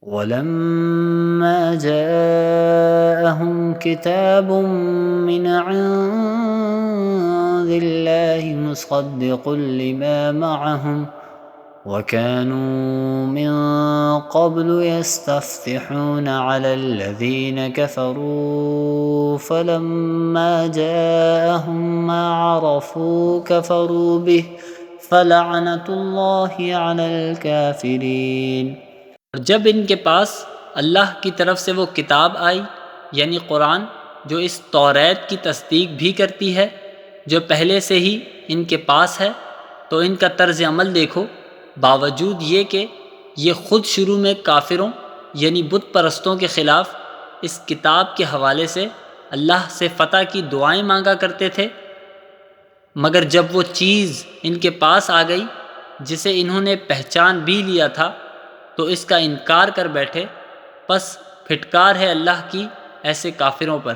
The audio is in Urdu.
وَلَمَّا جَاءَهُمْ كِتَابٌ مِّنْ عِندِ اللَّهِ مُصَدِّقٌ لِّمَا مَعَهُمْ وَكَانُوا مِن قَبْلُ يَسْتَفْتِحُونَ عَلَى الَّذِينَ كَفَرُوا فَلَمَّا جَاءَهُم مَّا عَرَفُوا كَفَرُوا بِهِ فَلَعْنَةُ اللَّهِ عَلَى الْكَافِرِينَ۔ اور جب ان کے پاس اللہ کی طرف سے وہ کتاب آئی یعنی قرآن، جو اس توریت کی تصدیق بھی کرتی ہے جو پہلے سے ہی ان کے پاس ہے، تو ان کا طرز عمل دیکھو۔ باوجود یہ کہ یہ خود شروع میں کافروں یعنی بت پرستوں کے خلاف اس کتاب کے حوالے سے اللہ سے فتح کی دعائیں مانگا کرتے تھے، مگر جب وہ چیز ان کے پاس آ گئی جسے انہوں نے پہچان بھی لیا تھا تو اس کا انکار کر بیٹھے۔ پس پھٹکار ہے اللہ کی ایسے کافروں پر۔